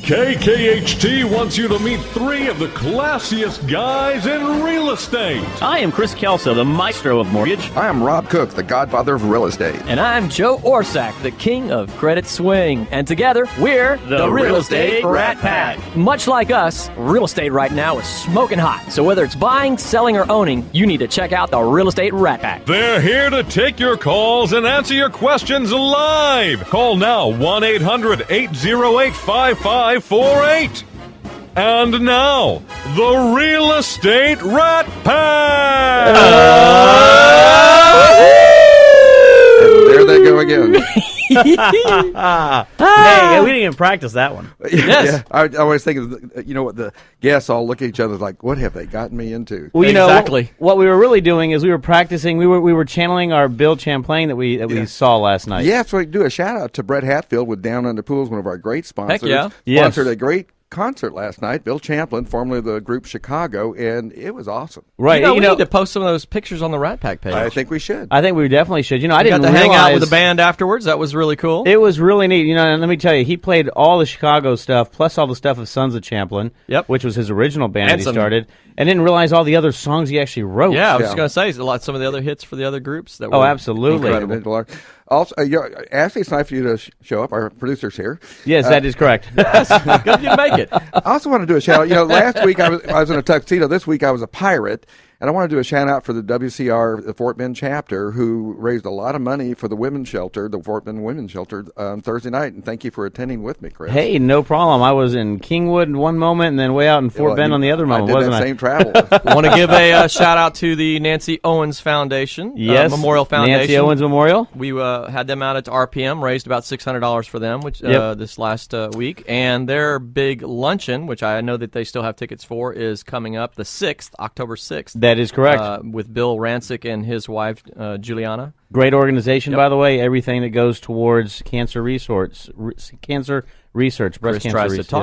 KKHT wants you to meet three of the classiest guys in real estate. I am Chris Kelso, the maestro of mortgage. I am Rob Cook, the godfather of real estate. And I'm Joe Orsack, the king of credit swing. And together, we're the Real Estate Rat Pack. Much like us, real estate right now is smoking hot. So whether it's buying, selling, or owning, you need to check out the Real Estate Rat Pack. They're here to take your calls and answer your questions live. Call now 1-800-808-5548. And now, the Real Estate Rat Pack! And there they go again. Hey, we didn't even practice that one. Yes. Yeah, I always think of, what the guests all look at each other like, what have they gotten me into? Well, Exactly. What we were really doing is we were practicing. We were channeling our Bill Champlain that we saw last night. Yeah, so we do a shout out to Brett Hatfield with Down Under Pools, one of our great sponsors. Heck yeah. Sponsored Yes. a great concert last night. Bill Champlain, formerly of the group Chicago, and it was awesome. Right. We need to post some of those pictures on the Rat Pack page. I think we should. I think we definitely should. I I didn't got to realize hang out with the band afterwards. That was really cool. It was really neat. And let me tell you, he played all the Chicago stuff, plus all the stuff of Sons of Champlain, which was his original band that he started, and didn't realize all the other songs he actually wrote. Yeah, I was just going to say, some of the other hits for the other groups that were absolutely. incredible. Also, Ashley, it's nice for you to show up. Our producer's here. Yes, that is correct. Good you make it. I also want to do a shout out. Last week I was in a tuxedo. This week I was a pirate. And I want to do a shout out for the WCR, the Fort Bend chapter, who raised a lot of money for the women's shelter, the Fort Bend Women's Shelter, Thursday night. And thank you for attending with me, Chris. Hey, no problem. I was in Kingwood in one moment and then way out in Fort Bend on the other moment, wasn't I? Same travel. Want to give a shout out to the Nancy Owens Foundation, Memorial Foundation. Nancy Owens Memorial. We had them out at RPM, raised about $600 for them, which this last week. And their big luncheon, which I know that they still have tickets for, is coming up the 6th, October 6th. That is correct. With Bill Rancic and his wife, Juliana. Great organization, by the way. Everything that goes towards cancer research, breast cancer research. Yes,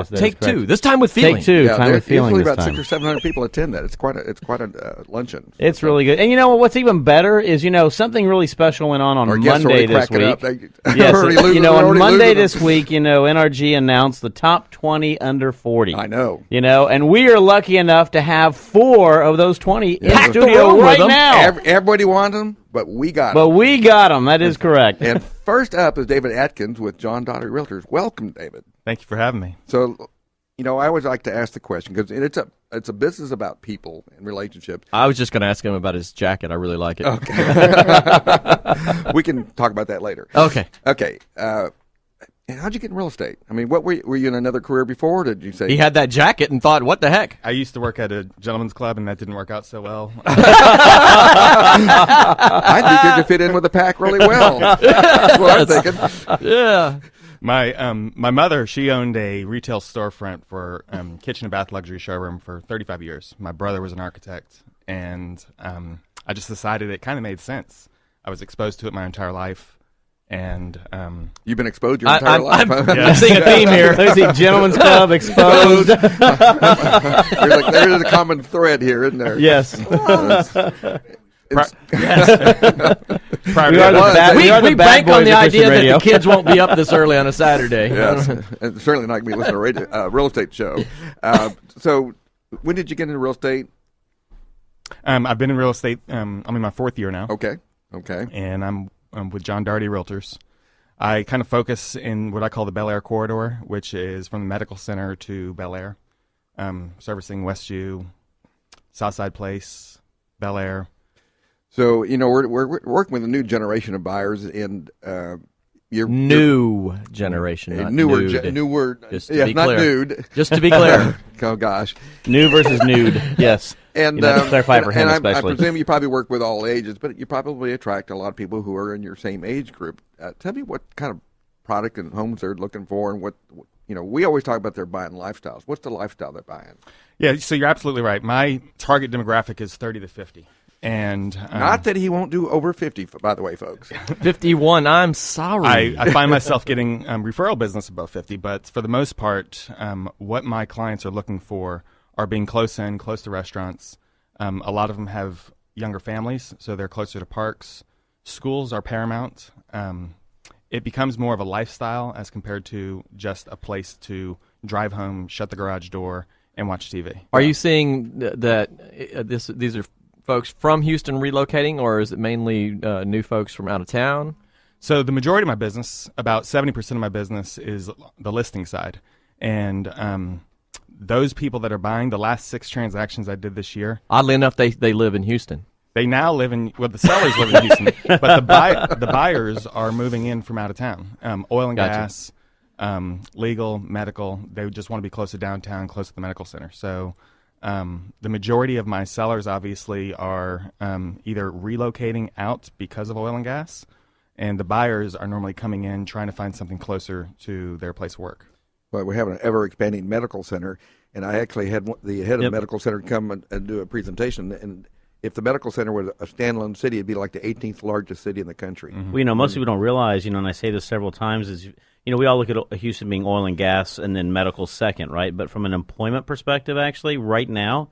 Take two. This time with feeling. Take two. Time with feeling. Usually this about time. 600 or 700 people attend that. It's quite a luncheon. It's really good. And what's even better is something really special went on Monday this week. Yes, on Monday this week, NRG announced the top 20 under 40. I know. And we are lucky enough to have 4 of those 20 in the studio right now. Everybody wanted them, but we got them. But we got them. That is correct. And first up is David Atkins with John Daugherty Realtors. Welcome, David. Thank you for having me. So, I always like to ask the question because it's a business about people and relationships. I was just going to ask him about his jacket. I really like it. Okay. We can talk about that later. Okay. Okay. How'd you get in real estate? I mean, what were you in another career before? Or did you say he had that jacket and thought, "What the heck?" I used to work at a gentleman's club, and that didn't work out so well. I think you could fit in with the pack really well. That's what I'm thinking. Yeah. My mother, she owned a retail storefront for kitchen and bath luxury showroom for 35 years. My brother was an architect, and I just decided it kind of made sense. I was exposed to it my entire life. And you've been exposed your entire life. I'm seeing a theme here. There's the Gentleman's Club exposed. There's a common thread here, isn't there? Yes. We bank on the idea that the kids won't be up this early on a Saturday. Yes, and certainly not going to be listening to a real estate show. So, when did you get into real estate? I've been in real estate. I'm in my 4th year now. Okay. And I'm with John Daugherty Realtors. I kind of focus in what I call the Bel Air corridor, which is from the medical center to Bel Air, servicing Westview, Southside Place, Bel Air. So, we're working with a new generation of buyers, and New generation, not newer, nude. newer. Just to be not clear. nude. Just to be clear. Oh gosh. New versus nude. Yes. And clarify for him I especially. presume you probably work with all ages, but you probably attract a lot of people who are in your same age group. Tell me what kind of product and homes they're looking for, and what we always talk about their buying lifestyles. What's the lifestyle they're buying? Yeah, so you're absolutely right. My target demographic is 30 to 50. And not that he won't do over 50, by the way, folks. 51. I'm sorry. I find myself getting referral business above 50, but for the most part, what my clients are looking for are being close to restaurants. A lot of them have younger families, so they're closer to parks. Schools are paramount. It becomes more of a lifestyle as compared to just a place to drive home, shut the garage door, and watch TV. Are you seeing that these are folks from Houston relocating, or is it mainly new folks from out of town? So the majority of my business, about 70% of my business, is the listing side. And those people that are buying, the last 6 transactions I did this year. Oddly enough, they live in Houston. They now live in, well, the sellers live in Houston, but the buyers are moving in from out of town. Oil and gas, legal, medical. They just want to be close to downtown, close to the medical center. So the majority of my sellers obviously are either relocating out because of oil and gas, and the buyers are normally coming in trying to find something closer to their place of work. Well, we have an ever-expanding medical center, and I actually had the head of the medical center come and do a presentation. And if the medical center was a standalone city, it'd be like the 18th largest city in the country. Mm-hmm. Well, most people don't realize, and I say this several times, is we all look at Houston being oil and gas and then medical second, right? But from an employment perspective, actually, right now,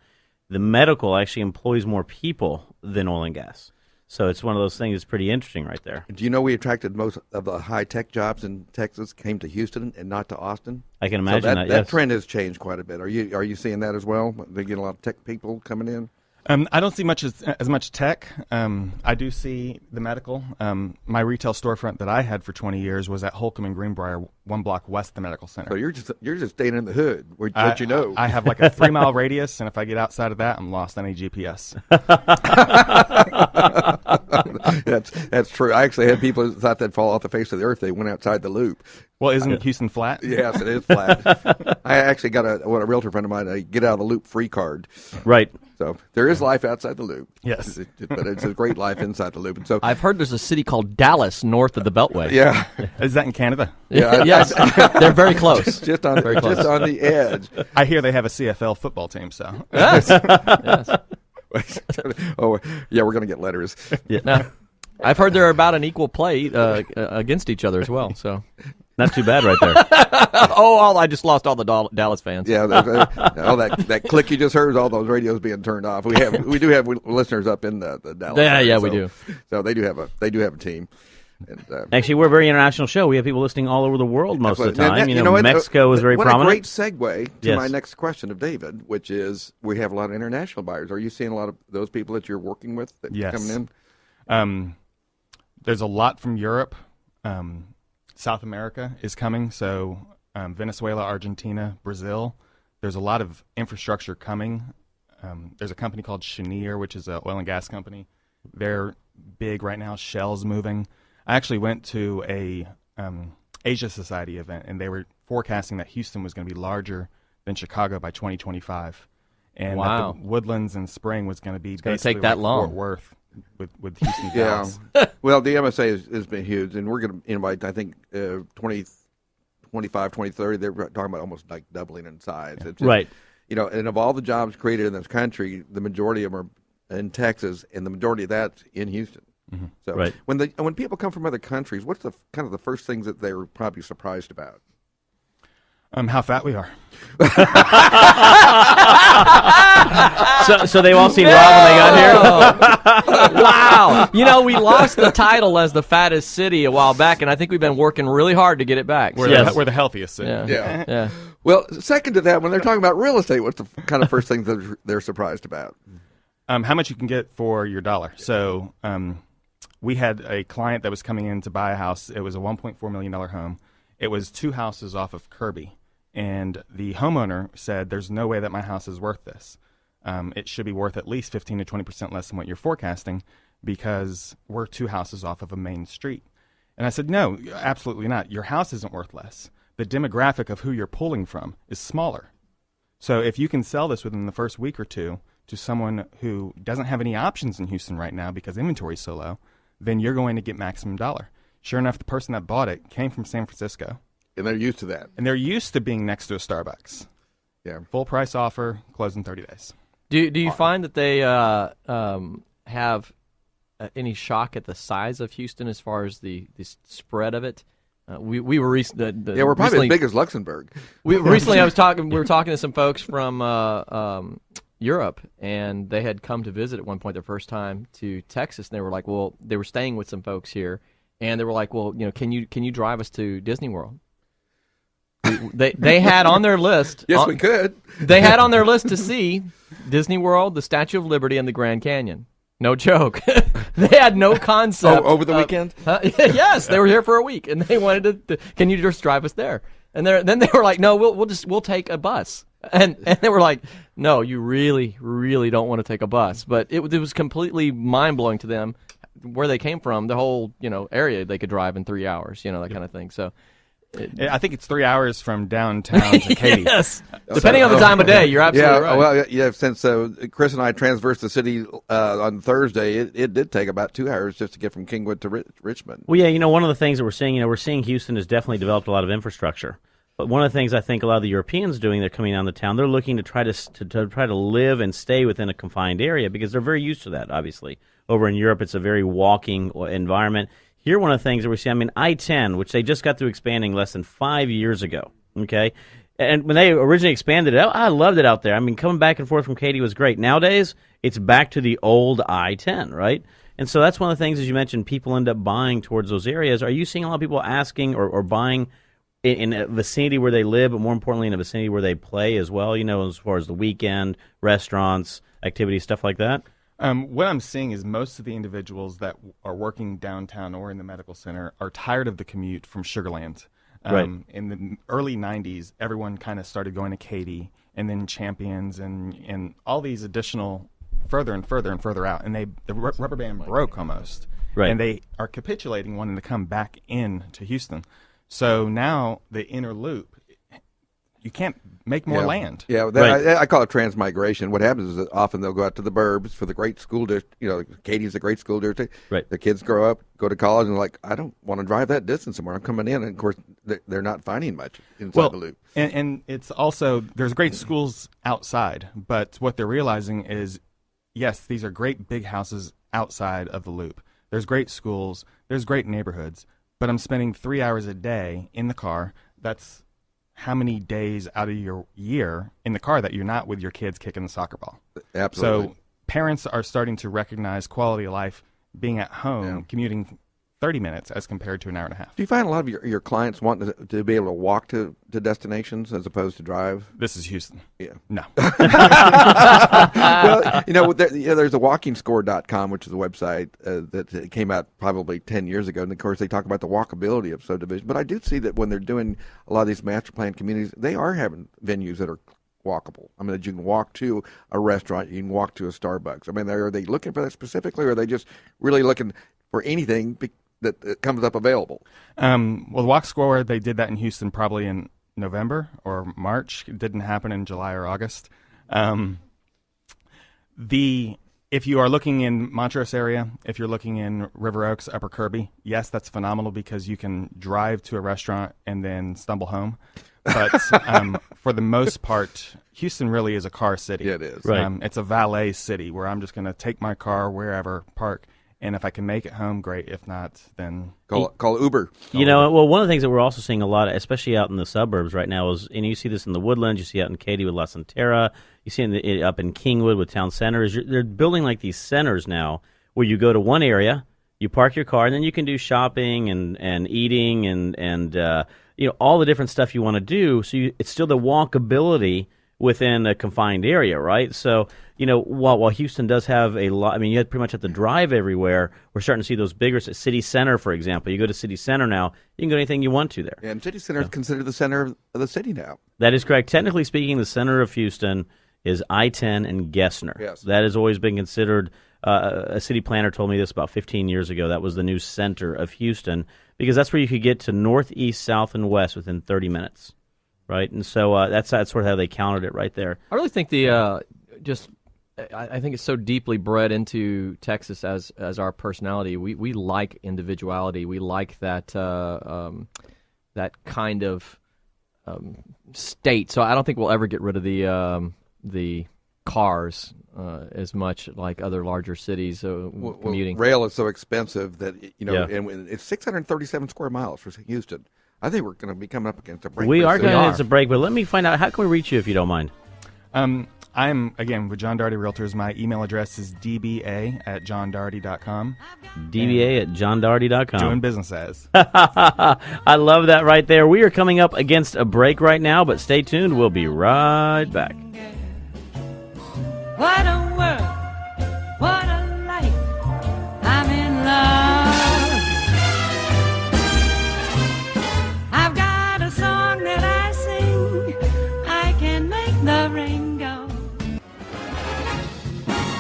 the medical actually employs more people than oil and gas. So it's one of those things that's pretty interesting right there. Do you know we attracted most of the high-tech jobs in Texas came to Houston and not to Austin? I can imagine that. Yes. That trend has changed quite a bit. Are you seeing that as well? They get a lot of tech people coming in? I don't see as much tech. I do see the medical. My retail storefront that I had for 20 years was at Holcomb and Greenbrier, 1 block west of the medical center. So you're just staying in the hood, what I have like a 3-mile radius, and if I get outside of that, I'm lost on a GPS. That's true. I actually had people who thought they'd fall off the face of the earth. They went outside the loop. Well, isn't Houston flat? Yes, it is flat. I actually got a realtor friend of mine, a get out of the loop free card. Right. So there is life outside the loop. Yes. But it's a great life inside the loop. And so I've heard there's a city called Dallas north of the Beltway. Yeah. Is that in Canada? Yeah. Yes. They're very close. Just on the edge. I hear they have a CFL football team, so. Yes. Yes. Oh, yeah, we're going to get letters. Yeah. Now, I've heard they're about an equal play against each other as well. So. Not too bad right there. I just lost all the Dallas fans. Yeah, all that click you just heard is all those radios being turned off. We do have listeners up in the Dallas area, yeah, we do. So they do have a team. And, actually, we're a very international show. We have people listening all over the world most of the time. What, Mexico is very prominent. What a great segue to my next question of David, which is we have a lot of international buyers. Are you seeing a lot of those people that you're working with that coming in? There's a lot from Europe. South America is coming, so Venezuela, Argentina, Brazil. There's a lot of infrastructure coming. There's a company called Cheniere, which is an oil and gas company. They're big right now. Shell's moving. I actually went to a Asia Society event, and they were forecasting that Houston was going to be larger than Chicago by 2025. And that the Woodlands and Spring was going to be basically take that like long. Fort Worth. With Houston Dallas. Well, the MSA has been huge, and we're going to invite, I think, 2025, 2030, they're talking about almost like doubling in size. It's just, right. And of all the jobs created in this country, the majority of them are in Texas, and the majority of that's in Houston. Mm-hmm. So when people come from other countries, what's the kind of the first things that they're probably surprised about? How fat we are. So they've all seen Rob when they got here? Wow. We lost the title as the fattest city a while back, and I think we've been working really hard to get it back. We're the healthiest city. Yeah. Well, second to that, when they're talking about real estate, what's the kind of first thing that they're surprised about? How much you can get for your dollar. So we had a client that was coming in to buy a house. It was a $1.4 million home. It was 2 houses off of Kirby. And the homeowner said, there's no way that my house is worth this. It should be worth at least 15 to 20% less than what you're forecasting because we're 2 houses off of a main street. And I said, no, absolutely not. Your house isn't worth less. The demographic of who you're pulling from is smaller. So if you can sell this within the first week or two to someone who doesn't have any options in Houston right now because inventory is so low, then you're going to get maximum dollar. Sure enough, the person that bought it came from San Francisco. And they're used to that. And they're used to being next to a Starbucks. Yeah. Full price offer, close in 30 days. Do you find that they have any shock at the size of Houston as far as the spread of it? We were we're probably as big as Luxembourg. We were talking to some folks from Europe, and they had come to visit at one point their first time to Texas, and they were like, well, they were staying with some folks here, and they were like, well, can you drive us to Disney World? They had on their list. Yes, we could. They had on their list to see Disney World, the Statue of Liberty, and the Grand Canyon. No joke. They had no concept. Over the weekend? Yes, they were here for a week, and they wanted to. Can you just drive us there? And then they were like, no, we'll take a bus. And they were like, no, you really, really don't want to take a bus. But it was completely mind blowing to them where they came from. The whole area they could drive in 3 hours, that kind of thing. So. I think it's 3 hours from downtown to Katy. Yes, depending on the time of day, you're absolutely right. Well, yeah. Since Chris and I transversed the city on Thursday, it did take about 2 hours just to get from Kingwood to Richmond. Well, yeah, one of the things that we're seeing Houston has definitely developed a lot of infrastructure. But one of the things I think a lot of the Europeans doing, they're coming down to town. They're looking to try to live and stay within a confined area because they're very used to that. Obviously, over in Europe, it's a very walking environment. Here, one of the things that we see, I-10, which they just got through expanding less than 5 years ago, okay? And when they originally expanded it, I loved it out there. Coming back and forth from Katy was great. Nowadays, it's back to the old I-10, right? And so that's one of the things, as you mentioned, people end up buying towards those areas. Are you seeing a lot of people asking or buying in a vicinity where they live, but more importantly, in a vicinity where they play as well, as far as the weekend, restaurants, activities, stuff like that? What I'm seeing is most of the individuals that are working downtown or in the medical center are tired of the commute from Sugar Land. Right. In the early 90s, everyone kind of started going to Katy and then Champions and all these additional further and further and further out. And the rubber band broke almost. Right. And they are capitulating, wanting to come back in to Houston. So now the inner loop, you can't make more land. Yeah, Right. I call it transmigration. What happens is that often they'll go out to the burbs for the great school district. Katy's a great school district. Right. The kids grow up, go to college, and they're like, I don't want to drive that distance anymore. I'm coming in. And, of course, they're not finding much inside the loop. And it's also, there's great schools outside, but what they're realizing is, yes, these are great big houses outside of the loop. There's great schools. There's great neighborhoods. But I'm spending 3 hours a day in the car. That's how many days out of your year in the car that you're not with your kids kicking the soccer ball. Absolutely. So parents are starting to recognize quality of life being at home, commuting 30 minutes as compared to an hour and a half. Do you find a lot of your clients want to be able to walk to destinations as opposed to drive? This is Houston. Yeah. No. Well, there's a walkingscore.com, which is a website that came out probably 10 years ago. And, of course, they talk about the walkability of subdivision. But I do see that when they're doing a lot of these master plan communities, they are having venues that are walkable. That you can walk to a restaurant, you can walk to a Starbucks. Are they looking for that specifically, or are they just really looking for anything that comes up available? Well, the Walk Score, they did that in Houston probably in November or March. It didn't happen in July or August. If you are looking in Montrose area, if you're looking in River Oaks, Upper Kirby, yes, that's phenomenal because you can drive to a restaurant and then stumble home. But for the most part, Houston really is a car city. Yeah, it is. Right. It's a valet city where I'm just going to take my car wherever, park, and if I can make it home, great. If not, then call Uber. Well, one of the things that we're also seeing a lot, especially out in the suburbs right now, is, and you see this in the Woodlands, you see out in Katy with La Centera, you see it up in Kingwood with Town Centers. They're building like these centers now where you go to one area, you park your car, and then you can do shopping and eating and all the different stuff you want to do. So it's still the walkability within a confined area, right? So, while Houston does have a lot, you pretty much have to drive everywhere. We're starting to see those bigger City Center, for example. You go to City Center now, you can go anything you want to there. And City Center is considered the center of the city now. That is correct. Technically speaking, the center of Houston is I-10 and Gessner. Yes. That has always been considered, a city planner told me this about 15 years ago, that was the new center of Houston, because that's where you could get to north, east, south, and west within 30 minutes. Right, and so that's sort of how they counted it right there. I really think I think it's so deeply bred into Texas as our personality. We like individuality. We like that that kind of state. So I don't think we'll ever get rid of the cars as much like other larger cities. Commuting. Rail is so expensive that and it's 637 square miles for Houston. I think we're going to be coming up against a break. We are going to hit a break, but let me find out, how can we reach you if you don't mind? I'm, again, with John Daugherty Realtors. My email address is dba@johndaugherty.com. dba@johndaugherty.com. Doing business as. I love that right there. We are coming up against a break right now, but stay tuned. We'll be right back. What a world, what a life, I'm in love. I've got a song that I sing, I can make the rain go.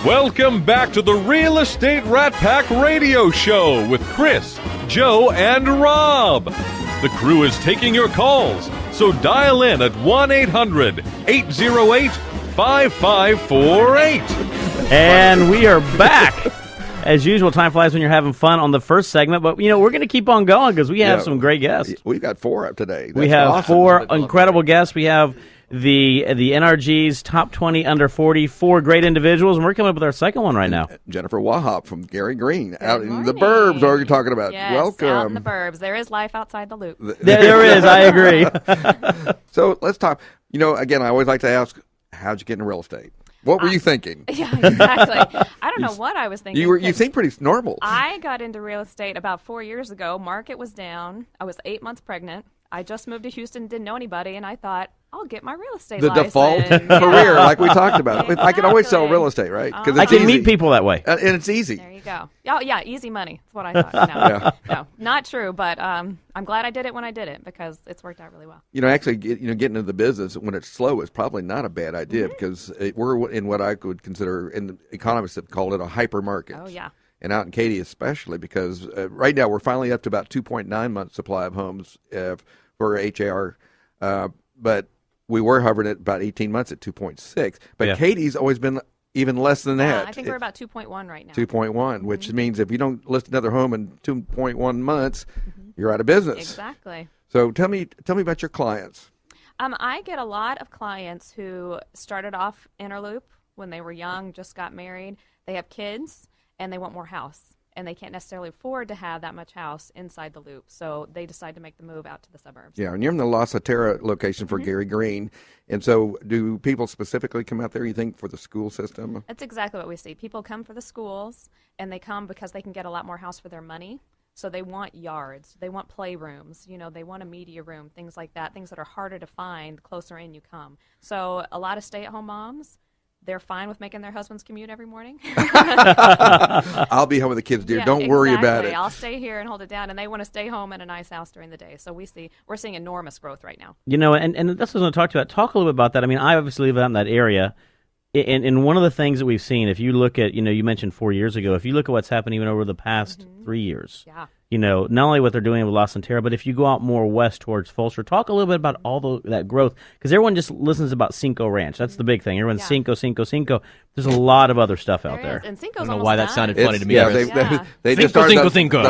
Welcome back to the Real Estate Rat Pack Radio Show with Chris, Joe, and Rob. The crew is taking your calls, so dial in at 1-800-808-5548. And we are back. As usual, time flies when you're having fun on the first segment, but we're going to keep on going because we have some great guests. We've got 4 up today. We have awesome. 4 incredible guests. We have the NRG's top 20 under 40, 4 great individuals, and we're coming up with our second one right now. Jennifer Wauhob from Gary Green, out in the morning. burbs. Are you talking about? Yes, Welcome. out in the burbs. There is life outside the loop. There is, I agree. So let's talk. Again, I always like to ask, how'd you get into real estate? What were you thinking? Yeah, exactly. I don't know what I was thinking. You seem pretty normal. I got into real estate about 4 years ago. Market was down. I was 8 months pregnant. I just moved to Houston, didn't know anybody, and I thought, I'll get my real estate The license. default Yeah. career, like we talked about. I can always sell Exactly. real estate, right? Because I can meet people that way. and it's easy. There you go. Oh, yeah, easy money. That's what I thought. No, not true, but I'm glad I did it when I did it because it's worked out really well. Actually, getting into the business when it's slow is probably not a bad idea because we're in what I would consider, and economists have called it a hyper market. Oh, yeah. And out in Katy especially because right now we're finally up to about 2.9 months supply of homes for HAR, but we were hovering at about 18 months at 2.6. But Katy's always been even less than that. I think we're about 2.1 right now. 2.1, which means if you don't list another home in 2.1 months, you're out of business. Exactly. So tell me about your clients. I get a lot of clients who started off Interloop when they were young, just got married. They have kids, and they want more house. And they can't necessarily afford to have that much house inside the loop. So they decide to make the move out to the suburbs. Yeah, and you're in the La Sotera location for Gary Green. And so do people specifically come out there, you think, for the school system? That's exactly what we see. People come for the schools, and they come because they can get a lot more house for their money. So they want yards. They want playrooms. They want a media room, things like that, things that are harder to find the closer in you come. So a lot of stay-at-home moms, they're fine with making their husbands commute every morning. I'll be home with the kids, dear. Yeah, Don't worry about it. I'll stay here and hold it down, and they want to stay home in a nice house during the day. So we're seeing enormous growth right now. And that's what I was going to talk to you about. Talk a little bit about that. I mean, I obviously live out in that area, and one of the things that we've seen, if you look at, you mentioned 4 years ago, if you look at what's happened even over the past 3 years, not only what they're doing with La Santera, but if you go out more west towards Fulcher, talk a little bit about all that growth, because everyone just listens about Cinco Ranch. That's the big thing. Everyone's Cinco. There's a lot of other stuff out there. And Cinco's I don't know almost why that done. sounded funny to me. They just Cinco, started Cinco.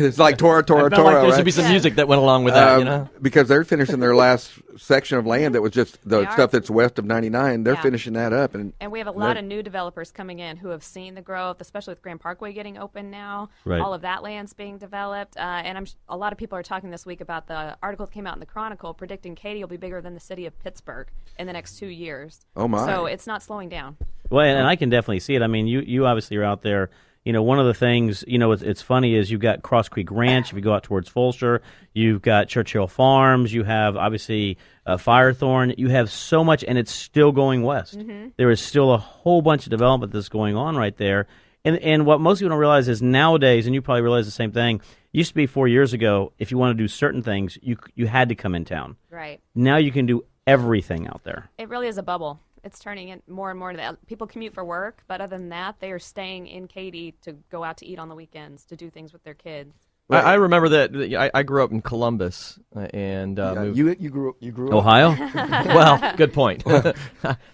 It's like Tora, I felt like there should be some music that went along with that, because they're finishing their last section of land that was just the They stuff are. that's west of 99. They're finishing that up. And we have a lot of new developers coming in who have seen the growth, especially with Grand Parkway getting open now. Right. All of that land's being developed. And a lot of people are talking this week about the article that came out in the Chronicle predicting Katy will be bigger than the city of Pittsburgh in the next 2 years. Oh, my. So it's not slowing down. Well, and I can definitely see it. I mean, you obviously are out there. One of the things, it's funny is you've got Cross Creek Ranch. If you go out towards Fulcher, you've got Churchill Farms. You have, obviously, Firethorn. You have so much, and it's still going west. There is still a whole bunch of development that's going on right there. And what most people don't realize is nowadays, and you probably realize the same thing, used to be 4 years ago, if you want to do certain things, you had to come in town. Right. Now you can do everything out there. It really is a bubble. It's turning it more and more to that. People commute for work, but other than that, they are staying in Katy to go out to eat on the weekends, to do things with their kids. I remember that I grew up in Columbus and moved. you grew up Ohio? Well, good point.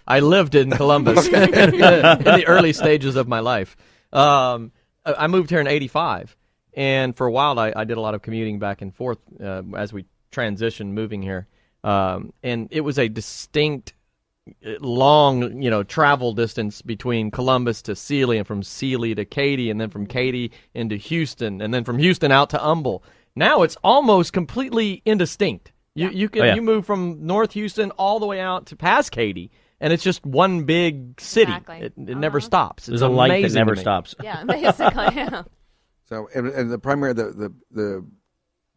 I lived in Columbus in the early stages of my life. I moved here in '85, and for a while I did a lot of commuting back and forth as we transitioned moving here, and it was a distinct long, travel distance between Columbus to Sealy and from Sealy to Katy and then from Katy into Houston and then from Houston out to Humble. Now it's almost completely indistinct. You move from North Houston all the way out to past Katy and it's just one big city. Exactly. It never stops. There's It's a light that amazing never to me. stops. Yeah, basically. Yeah. So, and the primary, the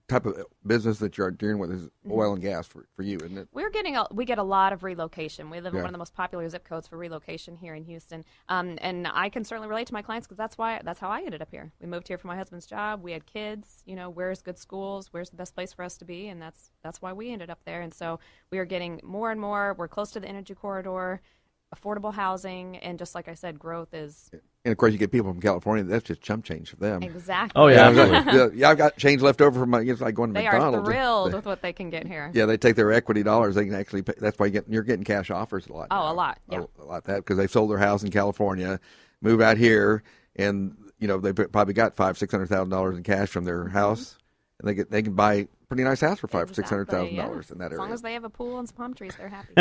type of business that you're dealing with is oil and gas for you, isn't it? We get a lot of relocation. We live in Yeah. one of the most popular zip codes for relocation here in Houston, and I can certainly relate to my clients because that's how I ended up here. We moved here for my husband's job. We had kids. Where's good schools? Where's the best place for us to be? And that's why we ended up there. And so we are getting more and more. We're close to the energy corridor, affordable housing, and just like I said, growth is And of course, you get people from California. That's just chump change for them. exactly. Oh, yeah, Yeah, I've got change left over from it's like going to They are McDonald's. thrilled with what they can get here. Yeah, they take their equity dollars. They can actually pay. That's why you're getting cash offers a lot. Oh, now. a lot, yeah. a lot of that because they sold their house in California, move out here, and they probably got $500,000-$600,000 in cash from their house, and they can buy a pretty nice house for $500,000-$600,000 yes. in that area. As long as they have a pool and some palm trees, they're happy.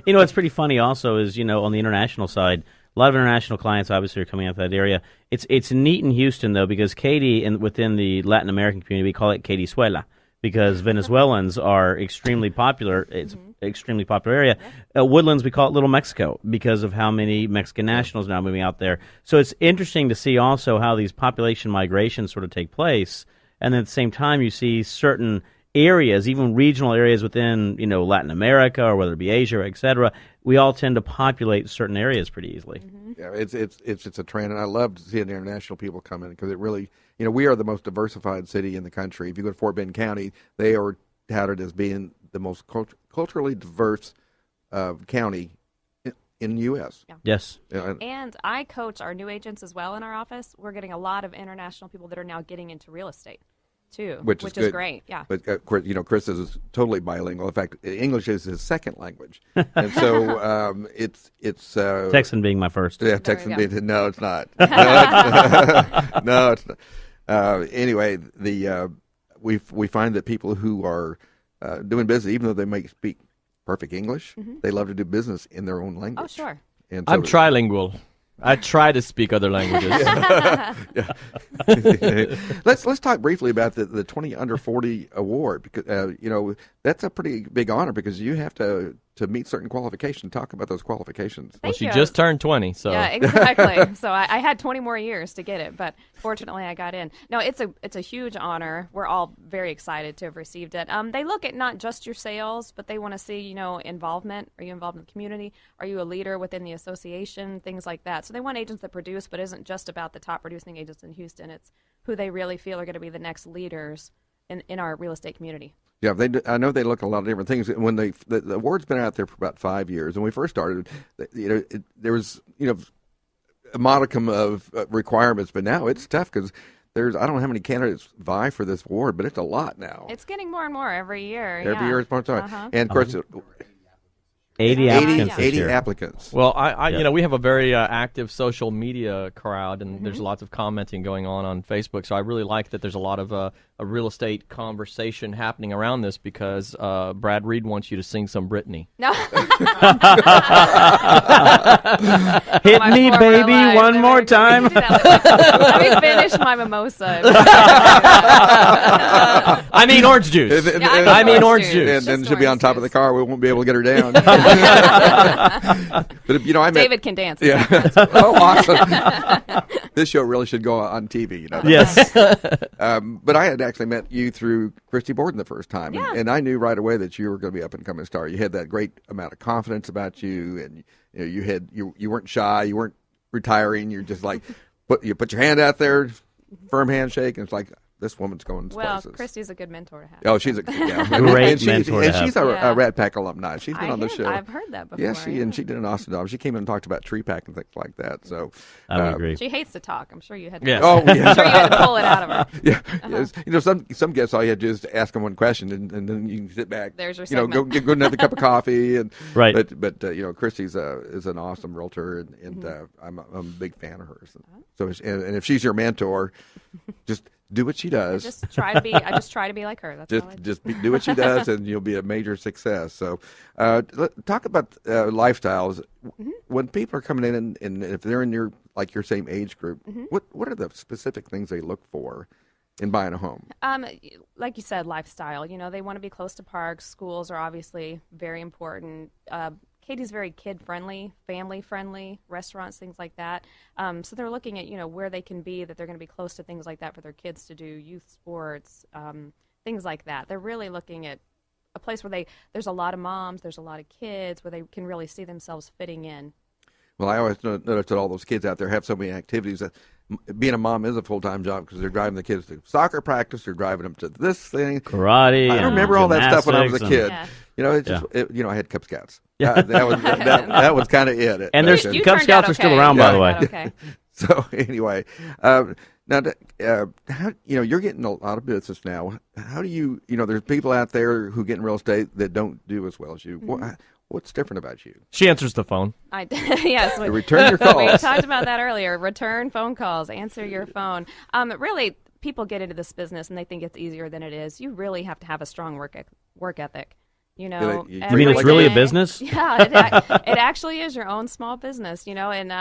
What's pretty funny also is, on the international side, a lot of international clients obviously are coming out of that area. It's neat in Houston, though, because Katy, within the Latin American community, we call it Katiesuela, because Venezuelans are extremely popular. It's an extremely popular area. Woodlands, we call it Little Mexico because of how many Mexican nationals now moving out there. So it's interesting to see also how these population migrations sort of take place. And then at the same time, you see certain areas, even regional areas within, Latin America or whether it be Asia, et cetera, we all tend to populate certain areas pretty easily. Yeah, it's a trend, and I love to see international people come in because it really, we are the most diversified city in the country. If you go to Fort Bend County, they are touted as being the most culturally diverse county in the U.S. Yeah. Yes. And I coach our new agents as well in our office. We're getting a lot of international people that are now getting into real estate, too, which is good. Great. Yeah. But Chris is totally bilingual. In fact, English is his second language, and so it's Texan being my first. Yeah, There Texan you go. being no, it's not. No, it's not. Anyway, we find that people who are doing business, even though they may speak perfect English, they love to do business in their own language. Oh, sure. And so I'm trilingual. I try to speak other languages. Let's talk briefly about the 20 under 40 award because that's a pretty big honor because you have to meet certain qualifications. Talk about those qualifications. Well, Thank she you. just turned 20, so Yeah, exactly. So I had 20 more years to get it, but fortunately I got in. No, it's a huge honor. We're all very excited to have received it. They look at not just your sales, but they want to see, involvement. Are you involved in the community? Are you a leader within the association? Things like that. So they want agents that produce, but isn't just about the top producing agents in Houston. It's who they really feel are going to be the next leaders in our real estate community. Yeah, I know they look at a lot of different things. When the award's been out there for about 5 years, when we first started, there was a modicum of requirements, but now it's tough because I don't know how many candidates vie for this award, but it's a lot now. It's getting more and more every year. Every year it's more time, Uh-huh. and of course, 80 applicants this 80 year. applicants. Well, we have a very active social media crowd, and there's lots of commenting going on Facebook. So I really like that there's a lot of a real estate conversation happening around this because Brad Reed wants you to sing some Britney. No. Hit My me, former baby, life. one more time. Let me finish my mimosa. I mean orange juice. And- Yeah, I mean orange juice. And then Just she'll be on orange top of the juice. car. We won't be able to get her down. But I met David can dance. Yeah. Oh, awesome. This show really should go on TV. Yes. But I had actually met you through Christy Borden the first time, Yeah. and I knew right away that you were going to be up and coming star. You had that great amount of confidence about you, and you weren't shy, you weren't retiring. You're just like you put your hand out there, firm handshake, and it's like this woman's going Well, places. Christy's a good mentor to have. Oh, she's a Great mentor to and have. she's a Yeah. Rat Pack alumni. She's been on the show. I've heard that before. Yeah, she did an awesome job. She came in and talked about tree pack and things like that. So I would agree. She hates to talk. I'm sure you had to. Yes. Oh, yeah. I'm sure you had to pull it out of her. Yeah, yes. Some guests all you had to do is ask them one question, and then you can sit back. There's your go segment. get another cup of coffee, and Right. But Christy's is an awesome realtor, and I'm a big fan of hers. So and if she's your mentor, just do what she does. I just try to be like her. That's all I do. Do what she does, and you'll be a major success. So, talk about lifestyles. When people are coming in, and if they're in your same age group, what are the specific things they look for in buying a home? Like you said, lifestyle. They want to be close to parks. Schools are obviously very important. Katie's very kid-friendly, family-friendly, restaurants, things like that. So they're looking at, where they can be, that they're going to be close to things like that for their kids to do, youth sports, things like that. They're really looking at a place where there's a lot of moms, there's a lot of kids, where they can really see themselves fitting in. Well, I always notice that all those kids out there have so many activities that being a mom is a full-time job because they're driving the kids to soccer practice, they're driving them to this thing. Karate. I remember all that stuff when I was a kid. Yeah. It's just, I had Cub Scouts. That was kind of it. And there's You Cub turned Scouts out are still okay. around, You by the turned way. out okay. So anyway, now, how, you're getting a lot of business now. How do you, there's people out there who get in real estate that don't do as well as you. What's different about you? She answers the phone. Yes. You return your calls. We talked about that earlier. Return phone calls. Answer your phone. Really, people get into this business and they think it's easier than it is. You really have to have a strong work ethic. You mean it's really a business? Yeah, it actually is your own small business, and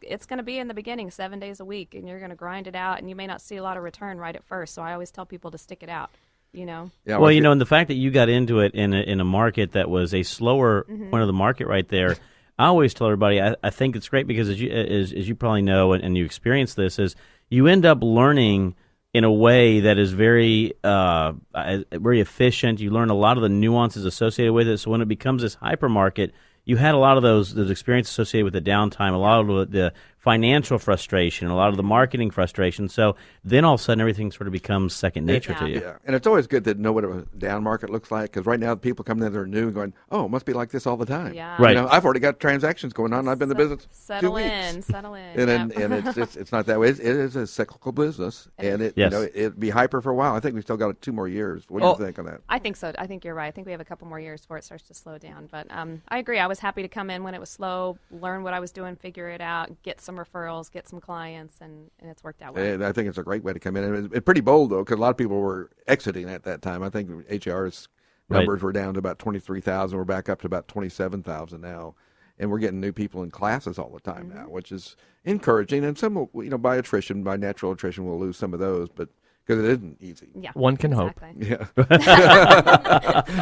it's going to be in the beginning 7 days a week, and you're going to grind it out, and you may not see a lot of return right at first. So I always tell people to stick it out. Yeah, well, and the fact that you got into it in a market that was a slower point of the market right there, I always tell everybody I think it's great because as you probably know and you experience this is you end up learning in a way that is very very efficient. You learn a lot of the nuances associated with it. So when it becomes this hypermarket, you had a lot of those experiences associated with the downtime, a lot of the financial frustration, a lot of the marketing frustration. So then all of a sudden everything sort of becomes second nature to you. Yeah, and it's always good to know what a down market looks like because right now people coming in that are new and going, oh, it must be like this all the time. Yeah. Right. I've already got transactions going on. I've been in the business 2 weeks. Settle in. And it's not that way. It is a cyclical business, and it'll be hyper for a while. I think we've still got 2 more years. What do you think on that? I think so. I think you're right. I think we have a couple more years before it starts to slow down. But I agree. I was happy to come in when it was slow, learn what I was doing, figure it out, get some referrals, get some clients, and it's worked out well. And I think it's a great way to come in. And it's pretty bold, though, because a lot of people were exiting at that time. I think HR's numbers were down to about 23,000. We're back up to about 27,000 now. And we're getting new people in classes all the time now, which is encouraging. And some, by attrition, by natural attrition, we'll lose some of those, but because it isn't easy. Yeah, one can hope. Yeah.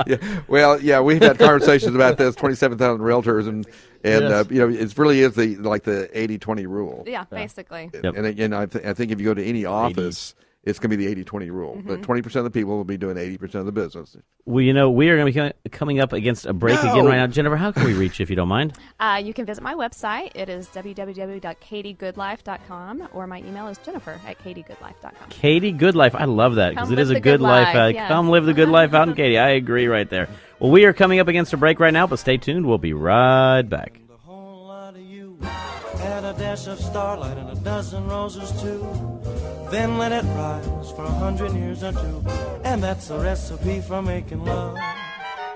Yeah. Well, yeah, we've had conversations about this. 27,000 realtors, and Yes. it really is the 80-20 rule. Yeah, basically. Yep. And again, I think if you go to any office, it's going to be the 80-20 rule. But 20% of the people will be doing 80% of the business. Well, we are going to be coming up against a break again right now. Jennifer, how can we reach you if you don't mind? You can visit my website. It is www.katiegoodlife.com, or my email is jennifer@katiegoodlife.com. Katie Goodlife. I love that because Come it is live a the good good life. life, yes. Come live the good life out in Katie. I agree right there. Well, we are coming up against a break right now, but stay tuned. We'll be right back. A whole lot of you, add a dash of starlight and a dozen roses too. Then let it rise for 100 years or two, and that's a recipe for making love.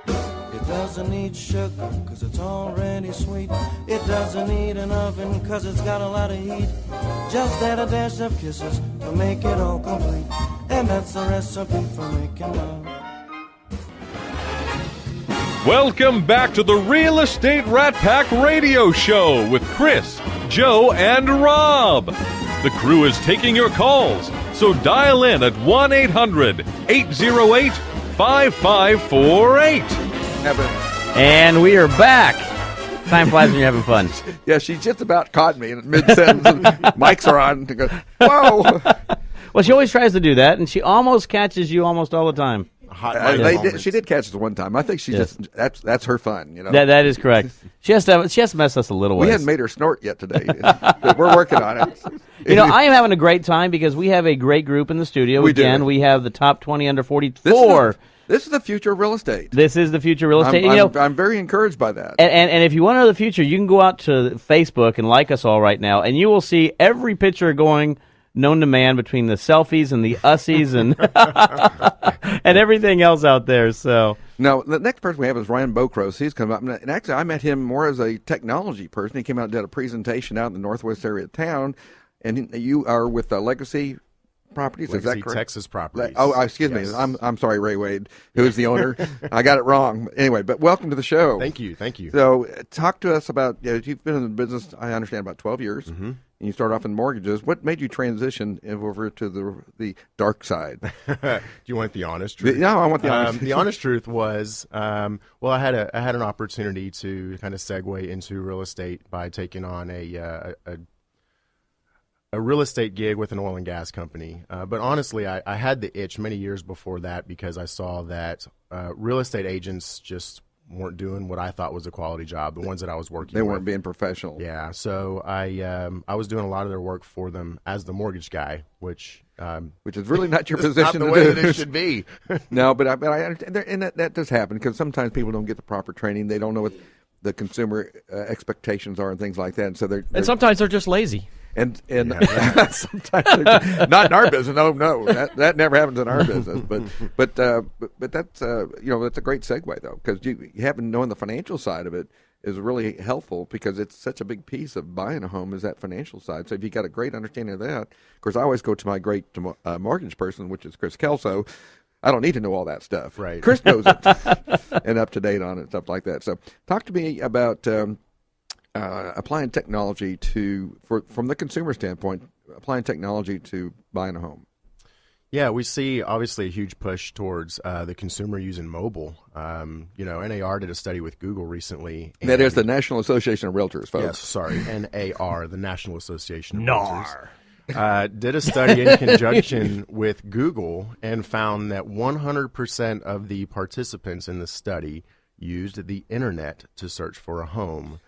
It doesn't need sugar, cause it's already sweet. It doesn't need an oven, cause it's got a lot of heat. Just add a dash of kisses to make it all complete, and that's a recipe for making love. Welcome back to the Real Estate Rat Pack Radio Show with Chris, Joe, and Rob. The crew is taking your calls, so dial in at 1-800-808-5548. And we are back. Time flies when you're having fun. Yeah, she just about caught me in mid-sentence. And mics are on. To go, whoa! Well, she always tries to do that, and she almost catches you almost all the time. She did catch us one time. I think she that's her fun. That is correct. She has to mess us a little ways. We hadn't made her snort yet today. But we're working on it. I am having a great time because we have a great group in the studio. We Again, do. we have the top 20 under 44. This is the future of real estate. This is the future of real estate. I'm very encouraged by that. And if you want to know the future, you can go out to Facebook and like us all right now, and you will see every picture going known to man between the selfies and the ussies and and everything else out there. So now the next person we have is Ryan Bokros. He's come up, and actually I met him more as a technology person. He came out and did a presentation out in the northwest area of town, and you are with Legacy Properties. Legacy is that correct? Texas Properties. Excuse me. Yes. I'm sorry, Ray Wade, who is the owner. I got it wrong. Anyway, but welcome to the show. Thank you. So talk to us about, you've been in the business, I understand, about 12 years. and you started off in mortgages. What made you transition over to the dark side? Do you want the honest truth? No, I want the honest. The honest truth was, well, I had an opportunity to kind of segue into real estate by taking on a real estate gig with an oil and gas company. But honestly, I had the itch many years before that because I saw that real estate agents just weren't doing what I thought was a quality job, the ones that I was working with. They weren't being professional. Yeah, so I was doing a lot of their work for them as the mortgage guy, which is really not your position not the to way do. that it should be. No, but I understand, and that does happen because sometimes people don't get the proper training. They don't know what the consumer expectations are and things like that, and so they're sometimes they're just lazy. And sometimes not in our business. No, that never happens in our business. But that's that's a great segue though, because you having knowing the financial side of it is really helpful because it's such a big piece of buying a home is that financial side. So if you got a great understanding of that, of course, I always go to my great mortgage person, which is Chris Kelso. I don't need to know all that stuff. Right. Chris knows it and up to date on it, stuff like that. So talk to me about. Applying technology from the consumer standpoint, applying technology to buying a home. Yeah, we see obviously a huge push towards the consumer using mobile. NAR did a study with Google recently. That is the National Association of Realtors, folks. Yes, sorry, NAR, the National Association of Realtors. Did a study in conjunction with Google and found that 100% of the participants in the study used the internet to search for a home.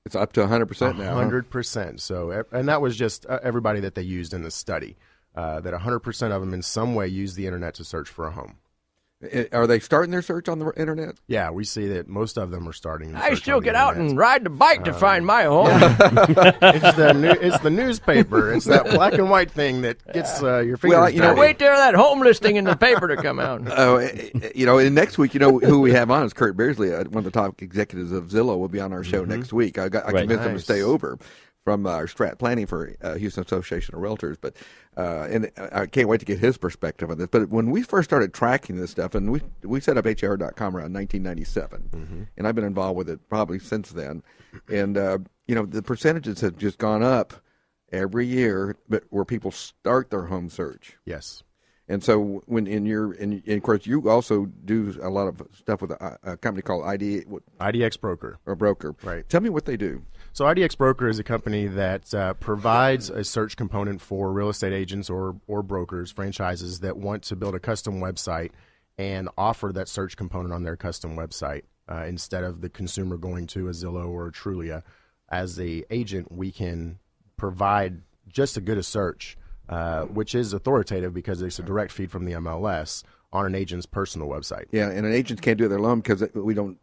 It's up to 100% now. 100%. So, and that was just everybody that they used in the study. That 100% of them in some way use the internet to search for a home. Are they starting their search on the internet? Yeah, we see that most of them are starting. I still get out and ride the bike to find my home. It's the newspaper. It's that black and white thing that gets your fingers. Well, wait there, that home listing in the paper to come out. And next week, who we have on is Kurt Beardsley, one of the top executives of Zillow, will be on our show next week. I convinced him to stay over from our strat planning for Houston Association of Realtors, and I can't wait to get his perspective on this. But when we first started tracking this stuff, and we set up HAR.com around 1997, and I've been involved with it probably since then, and the percentages have just gone up every year, but where people start their home search. Yes. And so when and of course you also do a lot of stuff with a company called IDX Broker. Or Broker. Right. Tell me what they do. So IDX Broker is a company that provides a search component for real estate agents or brokers, franchises that want to build a custom website and offer that search component on their custom website instead of the consumer going to a Zillow or a Trulia. As the agent, we can provide just as good a search, which is authoritative because it's a direct feed from the MLS on an agent's personal website. Yeah, and an agent can't do it alone because we don't.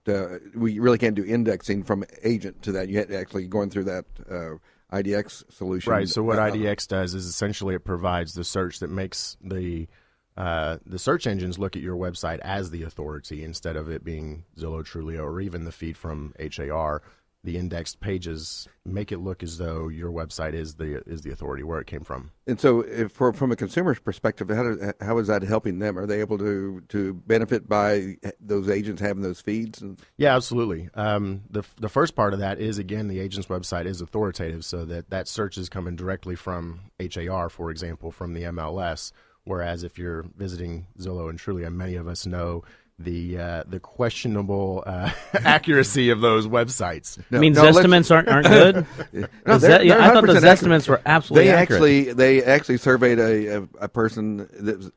We really can't do indexing from agent to that. You have to actually going through that IDX solution. Right. So what IDX does is essentially it provides the search that makes the search engines look at your website as the authority instead of it being Zillow, Trulia, or even the feed from HAR. The indexed pages make it look as though your website is the authority where it came from. And so, from a consumer's perspective, how is that helping them? Are they able to benefit by those agents having those feeds? Yeah, absolutely. The first part of that is, again, the agent's website is authoritative, so that search is coming directly from HAR, for example, from the MLS. Whereas if you're visiting Zillow and Trulia, many of us know the questionable accuracy of those websites. Zestimates aren't good? I thought the Zestimates were absolutely accurate. They actually surveyed a person,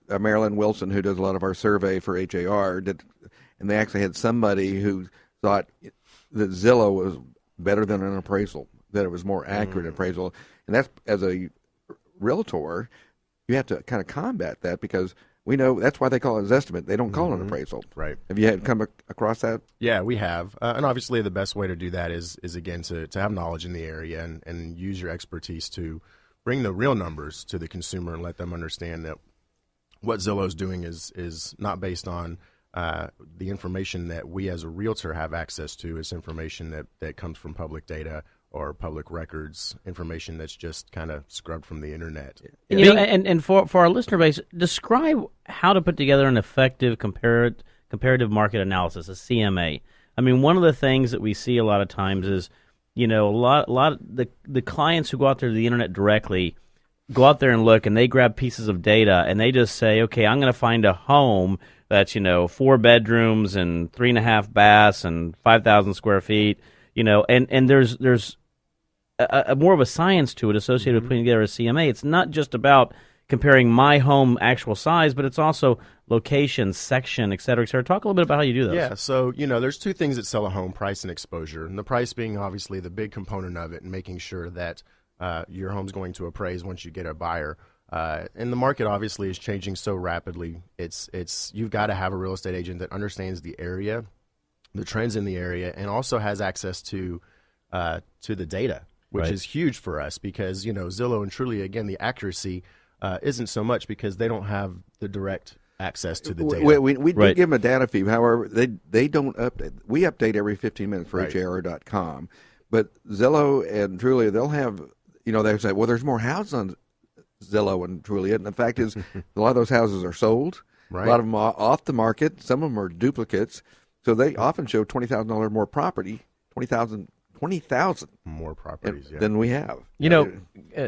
Marilyn Wilson, who does a lot of our survey for HAR, and they actually had somebody who thought that Zillow was better than an appraisal, that it was more accurate appraisal. And that's, as a realtor, you have to kind of combat that because we know that's why they call it a Zestimate. They don't call it an appraisal. Right. Have you come across that? Yeah, we have. And obviously the best way to do that is again, to have knowledge in the area and use your expertise to bring the real numbers to the consumer and let them understand that what Zillow's doing is not based on the information that we as a realtor have access to. It's information that comes from public data or public records, information that's just kind of scrubbed from the internet. And for our listener base, describe how to put together an effective comparative market analysis, a CMA. I mean, one of the things that we see a lot of times is, a lot of the clients who go out there to the internet directly go out there and look, and they grab pieces of data, and they just say, okay, I'm going to find a home that's 4 bedrooms and 3.5 baths and 5,000 square feet, and there's a more of a science to it associated with putting together a CMA. It's not just about comparing my home actual size, but it's also location, section, et cetera, et cetera. Talk a little bit about how you do those. Yeah, so, there's two things that sell a home, price and exposure. And the price being obviously the big component of it, and making sure that your home's going to appraise once you get a buyer. And the market obviously is changing so rapidly. It's you've got to have a real estate agent that understands the area, the trends in the area, and also has access to the data, which is huge for us because, Zillow and Trulia, again, the accuracy isn't so much because they don't have the direct access to the data. We do give them a data fee. However, they don't update. We update every 15 minutes for HAR.com. But Zillow and Trulia, they'll have, they say, well, there's more houses on Zillow and Trulia. And the fact is, a lot of those houses are sold. Right. A lot of them are off the market. Some of them are duplicates. So they often show $20,000 more property, 20,000 more properties than we have.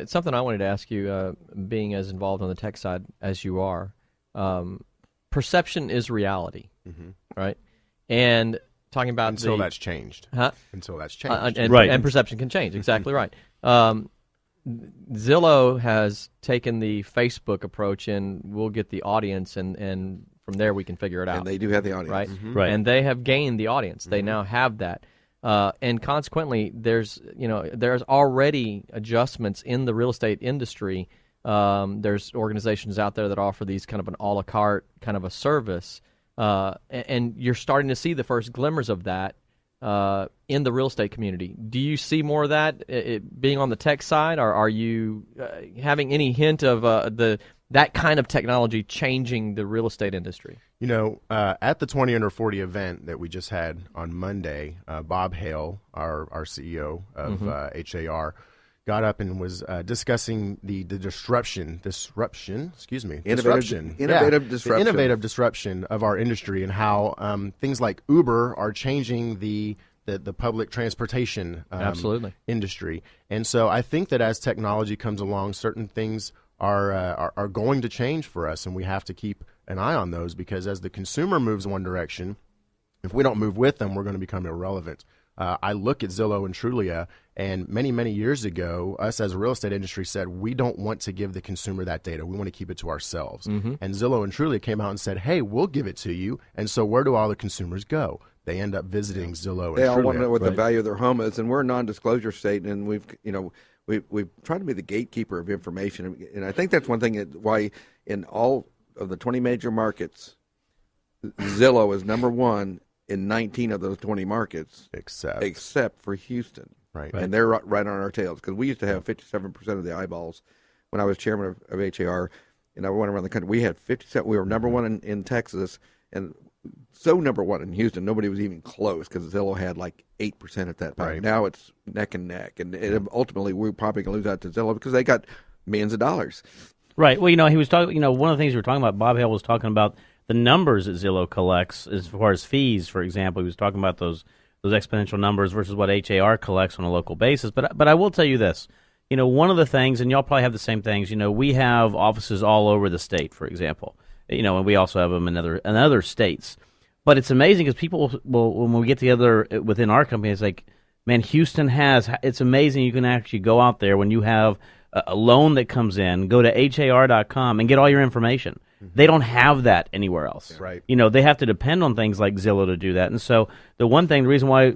Something I wanted to ask you, being as involved on the tech side as you are, perception is reality, right? And talking about until that's changed. Until that's changed. And perception can change. Exactly right. Zillow has taken the Facebook approach, and we'll get the audience, and from there we can figure it out. And they do have the audience, right? Right. And they have gained the audience. They now have that. And consequently, there's already adjustments in the real estate industry. There's organizations out there that offer these kind of an a la carte kind of a service, and you're starting to see the first glimmers of that in the real estate community. Do you see more of that being on the tech side, or are you having any hint of that kind of technology changing the real estate industry? At the 20 Under 40 event that we just had on Monday, Bob Hale, our CEO of HAR, got up and was discussing the disruption innovative disruption of our industry, and how things like Uber are changing the public transportation industry. And so I think that as technology comes along, certain things are going to change for us, and we have to keep an eye on those, because as the consumer moves one direction, if we don't move with them, we're going to become irrelevant. I look at Zillow and Trulia, and many, many years ago, us as a real estate industry said, we don't want to give the consumer that data. We want to keep it to ourselves. And Zillow and Trulia came out and said, hey, we'll give it to you. And so where do all the consumers go? They end up visiting Zillow and Trulia. They all want to know what the value of their home is, and we're a non-disclosure state, and we've tried to be the gatekeeper of information. And I think that's one thing why in all of the 20 major markets, Zillow is number one in 19 of those 20 markets, except for Houston. Right. And they're right on our tails, because we used to have 57% of the eyeballs when I was chairman of HAR, and I went around the country. We had 57. We were number one in Texas, and so number one in Houston. Nobody was even close, because Zillow had like 8% at that time. Right. Now it's neck and neck, and ultimately we're probably going to lose out to Zillow because they got millions of dollars. Right. Well, he was talking. One of the things we were talking about, Bob Hale was talking about the numbers that Zillow collects as far as fees, for example. He was talking about those exponential numbers versus what HAR collects on a local basis. But I will tell you this. One of the things, and y'all probably have the same things, we have offices all over the state, for example. And we also have them in other states. But it's amazing because people will, when we get together within our company, it's like, man, Houston it's amazing you can actually go out there when you have a loan that comes in, go to HAR.com and get all your information. They don't have that anywhere else. Right. They have to depend on things like Zillow to do that. And so the reason why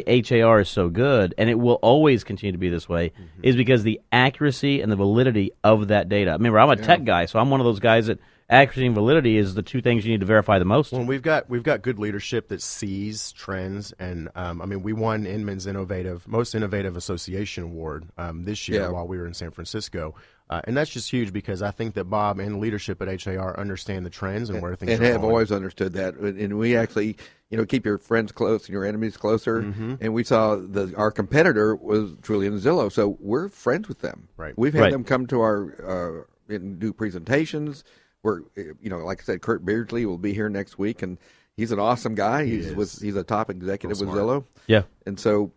HAR is so good, and it will always continue to be this way, is because the accuracy and the validity of that data. Remember, I'm a tech guy, so I'm one of those guys that accuracy and validity is the two things you need to verify the most. Well, we've got good leadership that sees trends, and we won Inman's Most Innovative Association Award this year while we were in San Francisco. And that's just huge, because I think that Bob and leadership at HAR understand the trends and where things are going. And have always understood that. And we actually, keep your friends close and your enemies closer. And we saw our competitor was Trulia and Zillow, so we're friends with them. Right. We've had them come to our and do presentations. We're, like I said, Kurt Beardsley will be here next week, and he's an awesome guy. He's a top executive with Zillow. Yeah. And so,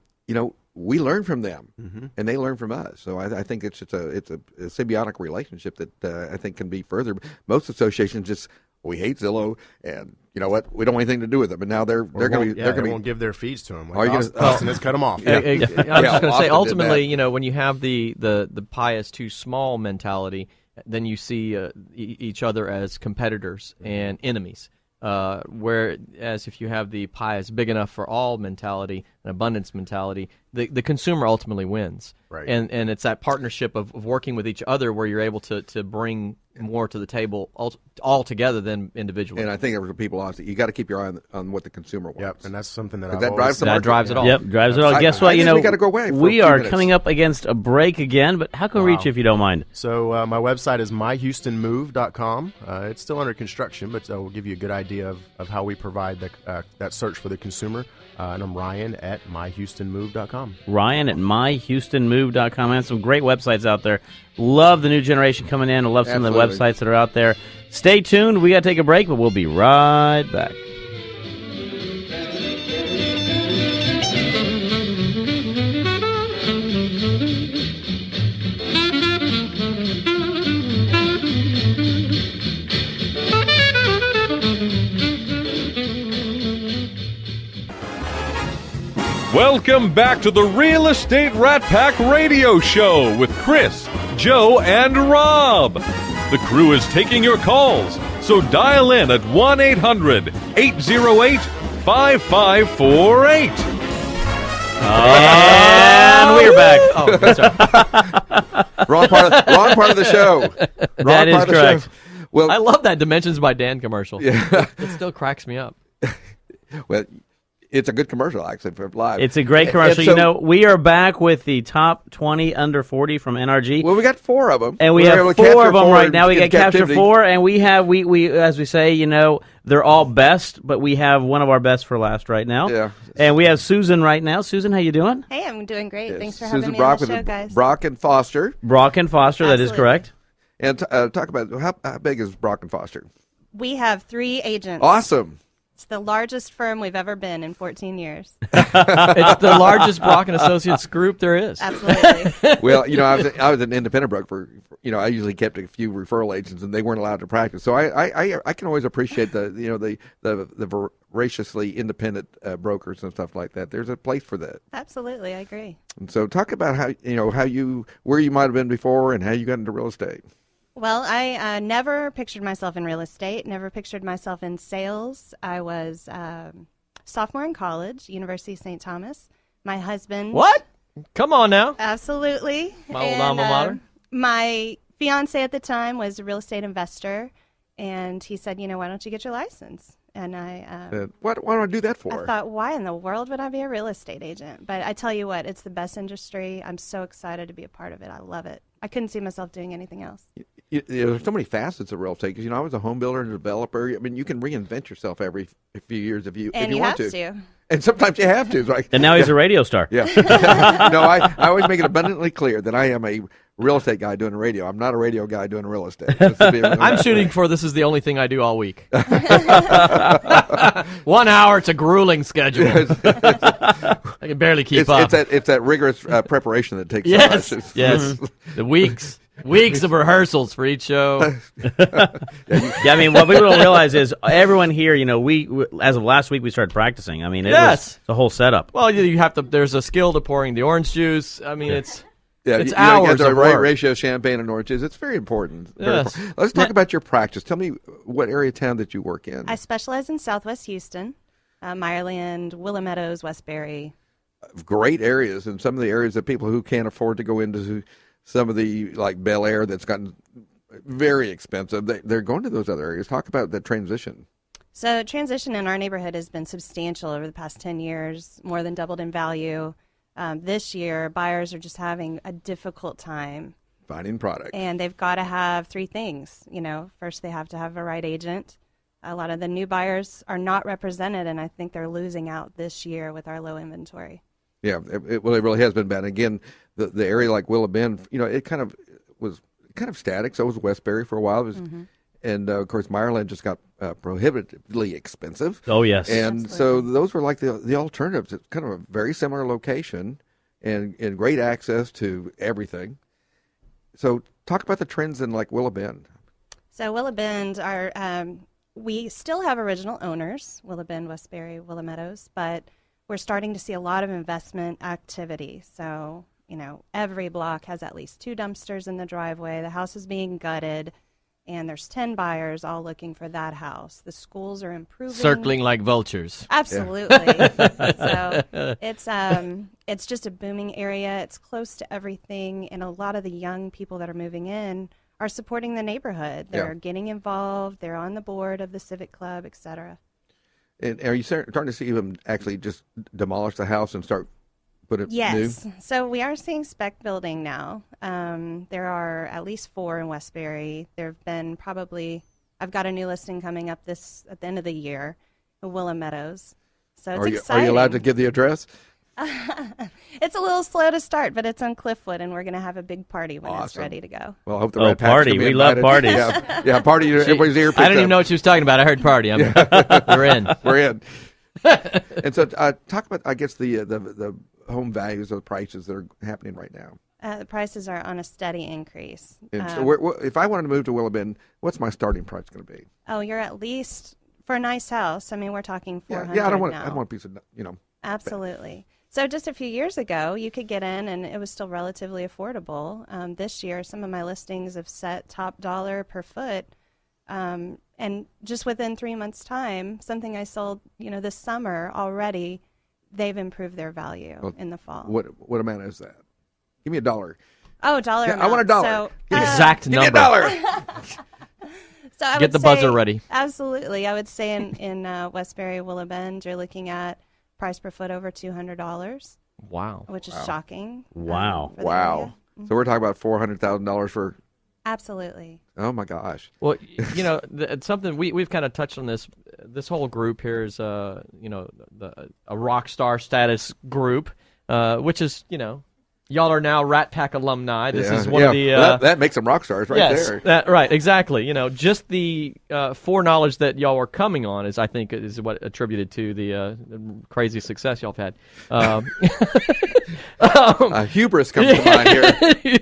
we learn from them, and they learn from us. So I think it's a symbiotic relationship that I think can be further. Most associations just we hate Zillow, and you know what? We don't want anything to do with it. But now they're going to they won't give their fees to them. Are you gonna, Austin has cut them off. I was just going to say, Austin ultimately, when you have the pie is too small mentality, then you see each other as competitors and enemies. Whereas if you have the pie is big enough for all mentality, an abundance mentality, the consumer ultimately wins. Right. And it's that partnership of working with each other where you're able to bring more to the table all together than individually. And I think for people, honestly, you got to keep your eye on what the consumer wants. Yep, and that's something that drives the market. Drives it all. Yep, drives it all. Guess what? I think we got to go away. We are coming up against a break again, but how can we reach you if you don't mind? So my website is myhoustonmove.com. It's still under construction, but we'll give you a good idea of how we provide that search for the consumer. And I'm Ryan at myhoustonmove.com. Ryan at myhoustonmove.com. And some great websites out there. Love the new generation coming in. I love some of the websites that are out there. Stay tuned. We got to take a break, but we'll be right back. Welcome back to the Real Estate Rat Pack Radio Show with Chris, Joe, and Rob. The crew is taking your calls, so dial in at 1-800-808-5548. And we're back. Oh, that's right. wrong part of the show. That is correct. Well, I love that Dimensions by Dan commercial. Yeah. It still cracks me up. Well, it's a good commercial, actually, for live. It's a great commercial. And so, we are back with the top 20 under 40 from NRG. Well, we got 4 of them. And we have 4 of them right now. We got capture 4, and we have, we as we say, they're all best, but we have one of our best for last right now. Yeah. And we have Susan right now. Susan, how you doing? Hey, I'm doing great. Yes. Thanks for Susan having me Brock on the show, with guys. Brock and Foster. Brock and Foster, that is Absolutely. correct. And talk about how big is Brock and Foster? We have 3 agents. Awesome. It's the largest firm we've ever been in 14 years. It's the largest Brock and Associates group there is. Absolutely. Well, I was an independent broker. I usually kept a few referral agents, and they weren't allowed to practice. So I can always appreciate the voraciously independent brokers and stuff like that. There's a place for that. Absolutely, I agree. And so talk about how where you might have been before and how you got into real estate. Well, I never pictured myself in real estate, never pictured myself in sales. I was sophomore in college, University of St. Thomas. My husband... What? Come on now. Absolutely. My old alma mater. My fiance at the time was a real estate investor, and he said, why don't you get your license? And I... What do I do that for? I thought, why in the world would I be a real estate agent? But I tell you what, it's the best industry. I'm so excited to be a part of it. I love it. I couldn't see myself doing anything else. There's so many facets of real estate because I was a home builder and a developer. I mean, you can reinvent yourself every few years if you want to. And sometimes you have to. Like, and now he's a radio star. Yeah. No, I always make it abundantly clear that I am a real estate guy doing radio. I'm not a radio guy doing real estate. I'm shooting for this is the only thing I do all week. 1 hour, it's a grueling schedule. I can barely keep up. It's that rigorous preparation that takes yes, so much. Yes. The weeks of rehearsals for each show. Yeah, I mean, what people don't realize is everyone here, we as of last week, we started practicing. I mean, it's a whole setup. Well, you have to, there's a skill to pouring the orange juice. I mean, it's hours get the of right work. ratio of champagne and oranges. It's very important. Yes. Let's talk about your practice. Tell me what area of town that you work in. I specialize in Southwest Houston, Meyerland, Willow Meadows, Westbury. Great areas, and some of the areas that people who can't afford to go into some of the, like Bel Air, that's gotten very expensive, they're going to those other areas. Talk about the transition. So transition in our neighborhood has been substantial over the past 10 years, more than doubled in value. This year, buyers are just having a difficult time finding product. And they've got to have 3 things. First they have to have a right agent. A lot of the new buyers are not represented, and I think they're losing out this year with our low inventory. Yeah, it really has been bad. Again, the area like Willow Bend, it kind of was static. So was Westbury for a while. It was, and of course, Meyerland just got prohibitively expensive. Oh yes, and so those were like the alternatives. It's kind of a very similar location, and great access to everything. So talk about the trends in like Willow Bend. So Willow Bend are we still have original owners, Willow Bend, Westbury, Willow Meadows, but we're starting to see a lot of investment activity. So, every block has at least 2 dumpsters in the driveway. The house is being gutted, and there's 10 buyers all looking for that house. The schools are improving. Circling like vultures. Absolutely. So it's just a booming area. It's close to everything, and a lot of the young people that are moving in are supporting the neighborhood. They're getting involved. They're on the board of the civic club, et cetera. And are you starting to see them actually just demolish the house and start putting it new? Yes. So we are seeing spec building now. There are at least 4 in Westbury. There have been I've got a new listing coming up at the end of the year in Willow Meadows. So it's exciting. Are you allowed to give the address? It's a little slow to start, but it's on Cliffwood, and we're going to have a big party when it's ready to go. Well, I hope the Rat Pack's party. We love parties. Yeah, party. Everybody's ear. I didn't even know what she was talking about. I heard party. We're in. We're in. And so, talk about, I guess, the home values or the prices that are happening right now. The prices are on a steady increase. And so if I wanted to move to Willow Bend, what's my starting price going to be? Oh, you're at least for a nice house. I mean, we're talking $400. Yeah, I don't want a piece of Absolutely. So just a few years ago, you could get in, and it was still relatively affordable. This year, some of my listings have set top dollar per foot, and just within 3 months' time, something I sold, this summer already, they've improved their value in the fall. What amount is that? Give me $1. Oh, dollar amount. I want $1. So, exact number. Give me $1. So I Get the buzzer ready. Absolutely. I would say in Westbury, Willow Bend, you're looking at price per foot over $200. Wow. Which is shocking. Wow. Wow. So we're talking about $400,000 for. Absolutely. Oh my gosh. Well, it's something we've kind of touched on this. This whole group here is a rock star status group, which is y'all are now Rat Pack alumni. This is one of the that makes them rock stars right there. Right, exactly. Just the foreknowledge that y'all are coming on is, I think, is what attributed to the crazy success y'all have had. Hubris comes to mind here.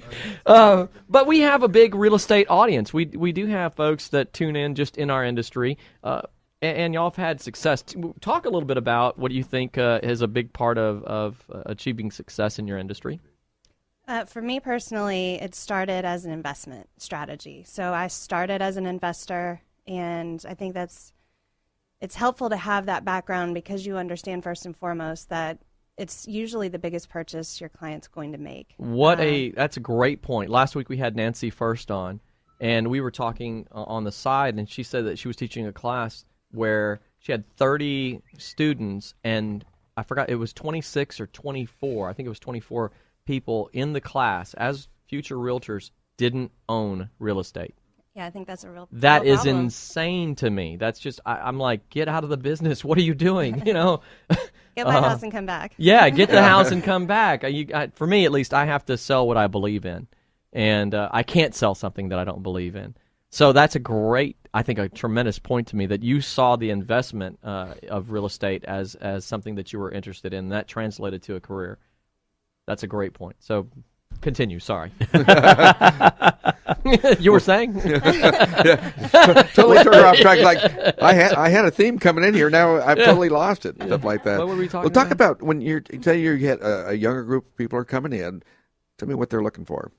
But we have a big real estate audience. We do have folks that tune in just in our industry, and y'all have had success. Talk a little bit about what you think is a big part of achieving success in your industry. For me personally, it started as an investment strategy. So I started as an investor, and I think it's helpful to have that background because you understand first and foremost that it's usually the biggest purchase your client's going to make. That's a great point. Last week we had Nancy First on, and we were talking on the side, and she said that she was teaching a class where she had 30 students, and I forgot, it was 26 or 24. I think it was 24 people in the class as future realtors didn't own real estate. Yeah, I think that's a real That real is problem. insane to me. That's just, I'm like, get out of the business. What are you doing? Get my house and come back. Yeah, get the house and come back. For me, at least, I have to sell what I believe in. And I can't sell something that I don't believe in. So that's a tremendous point to me that you saw the investment of real estate as something that you were interested in. And that translated to a career. That's a great point. So continue. Sorry. You were saying? Totally turned her off track. Like I had a theme coming in here. Now I've totally lost it. Stuff like that. What were we talking about? Talk about when you get a younger group of people are coming in. Tell me what they're looking for.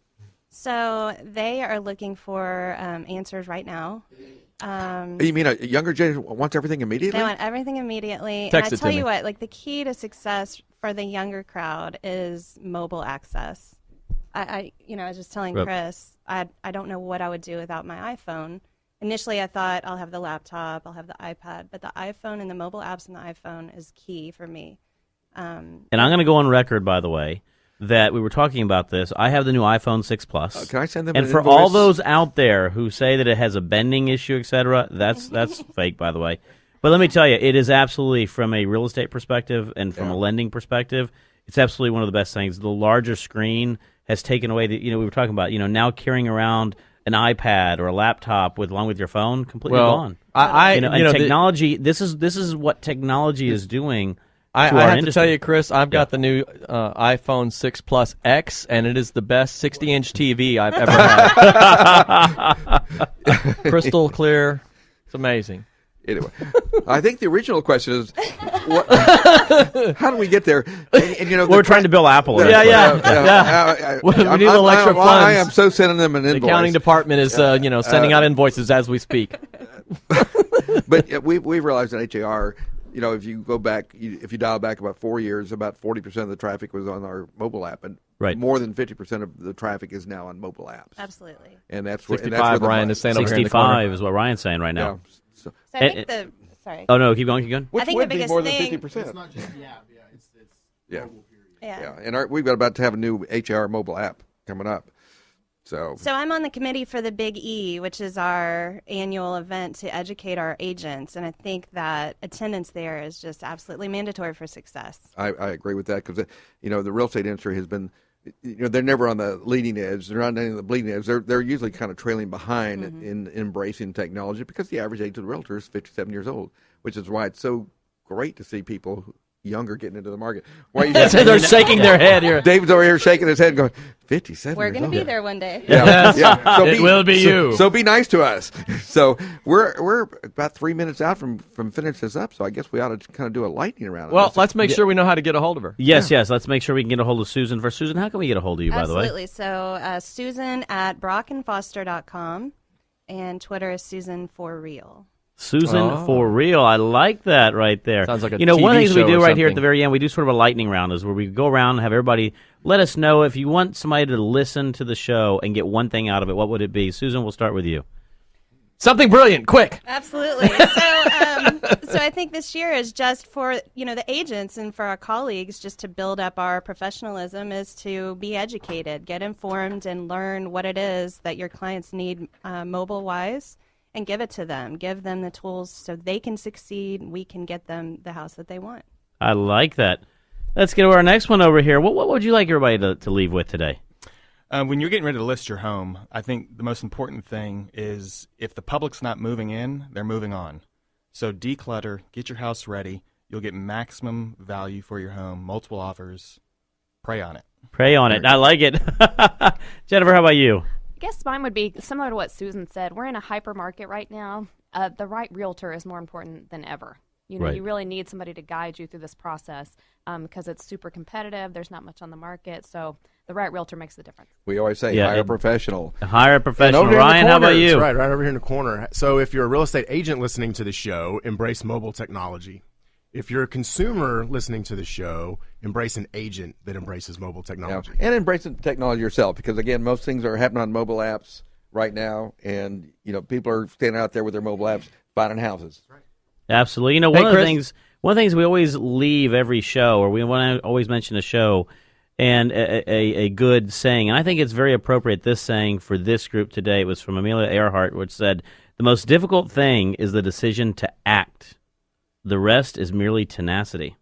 So they are looking for answers right now. You mean a younger generation wants everything immediately? They want everything immediately. Text and I it tell to you me. what, the key to success for the younger crowd is mobile access. I was just telling Chris, I don't know what I would do without my iPhone. Initially, I thought I'll have the laptop, I'll have the iPad, but the iPhone and the mobile apps on the iPhone is key for me. And I'm going to go on record, by the way, that we were talking about this. I have the new iPhone 6 Plus. Can I send them And an for invoice? all those out there who say that it has a bending issue, etc., that's fake, by the way. But let me tell you, it is absolutely, from a real estate perspective and from a lending perspective, it's absolutely one of the best things. The larger screen has taken away we were talking about, now carrying around an iPad or a laptop along with your phone, completely gone. Technology. Technology. This is what technology is doing I our have to industry. tell you, Chris, I've got the new iPhone 6 Plus X, and it is the best 60-inch TV I've ever had. Crystal clear. It's amazing. Anyway, I think the original question is, how do we get there? And, you know, We're trying to build Apple. Yeah. We need a little extra funds. I am so sending them an The invoice. accounting department is, sending out invoices as we speak. But we realized in HAR, you know, if you go back, if you dial back about 4 years, about 40% of the traffic was on our mobile app, and more than 50% of the traffic is now on mobile apps. Absolutely. And that's where 65, Ryan is saying over here in the 65 is what Ryan's saying right now. Yeah. So I think sorry. Oh no, keep going. Which I think would the be biggest more than thing- 50%. It's not just the app. It's Yeah. Yeah. And we've got about to have a new HR mobile app coming up. So I'm on the committee for the Big E, which is our annual event to educate our agents, and I think that attendance there is just absolutely mandatory for success. I agree with that because, you know, the real estate industry has been, you know, they're never on the leading edge. They're not on the bleeding edge. They're usually kind of trailing behind in embracing technology because the average age of the realtor is 57 years old, which is why it's so great to see people younger getting into the market. Why you They're shaking their head here. David's over here shaking his head going, 57 We're years going to old. be there one day. Yeah. So It will be you. So be nice to us. So we're about 3 minutes out from finishing this up. So I guess we ought to kind of do a lightning round. Well, let's make sure we know how to get a hold of her. Yes. Let's make sure we can get a hold of Susan first. Susan, how can we get a hold of you, by the way? Absolutely. So Susan at brockandfoster.com, and Twitter is Susan for Real. Susan for real. I like that right there. Sounds like a one of the TV things we show do or right here at something. the very end, we do sort of a lightning round, is where we go around and have everybody let us know if you want somebody to listen to the show and get one thing out of it. What would it be? Susan, we'll start with you. Something brilliant, quick. Absolutely. So I think this year is just for, you know, the agents and for our colleagues, just to build up our professionalism, is to be educated, get informed, and learn what it is that your clients need mobile-wise, and give it to them. Give them the tools so they can succeed. We can get them the house that they want. I like that. Let's get to our next one over here. What would you like everybody to leave with today? When you're getting ready to list your home, I think the most important thing is if the public's not moving in, they're moving on. So declutter, get your house ready. You'll get maximum value for your home, multiple offers. Pray on it. Pray on it. I like it. Jennifer, how about you? I guess mine would be similar to what Susan said. We're in a hyper market right now. The right realtor is more important than ever. You know, Right. you really need somebody to guide you through this process because it's super competitive. There's not much on the market, so the right realtor makes the difference. We always say hire a professional. Hire a professional. And over here in the Ryan, how about corner, you? that's right over here in the corner. So if you're a real estate agent listening to the show, embrace mobile technology. If you're a consumer listening to the show, embrace an agent that embraces mobile technology. Yeah. And embracing technology yourself, because again, most things are happening on mobile apps right now, and you know, people are standing out there with their mobile apps finding houses. Absolutely. You know, one of the things we always leave every show, or we want to always mention a show, and a good saying, and I think it's very appropriate, this saying for this group today. It was from Amelia Earhart, which said, "The most difficult thing is the decision to act. The rest is merely tenacity."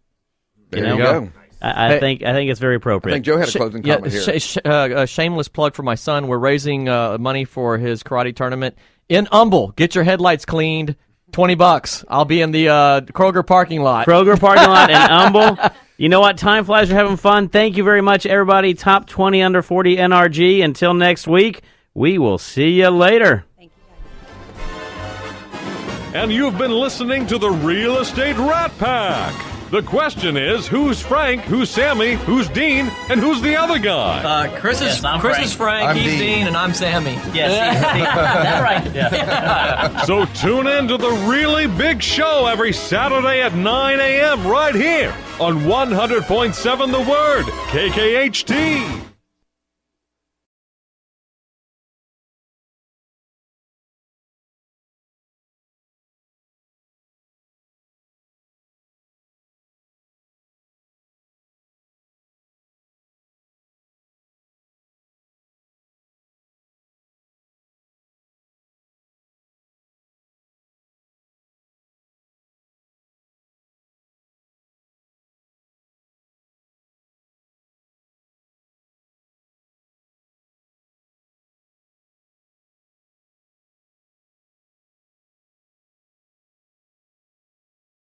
There you go. I think it's very appropriate. I think Joe had a closing comment here. A shameless plug for my son. We're raising money for his karate tournament in Humble. Get your headlights cleaned. $20. I'll be in the Kroger parking lot. Kroger parking lot in Humble. You know what? Time flies. We're having fun. Thank you very much, everybody. Top 20 under 40 NRG. Until next week, we will see you later. And you've been listening to the Real Estate Rat Pack. The question is, who's Frank, who's Sammy, who's Dean, and who's the other guy? Chris is Frank, I'm he's Dean. Dean, and I'm Sammy. Yes, that's right. Yeah. So tune in to the really big show every Saturday at 9 a.m. right here on 100.7 The Word, KKHT.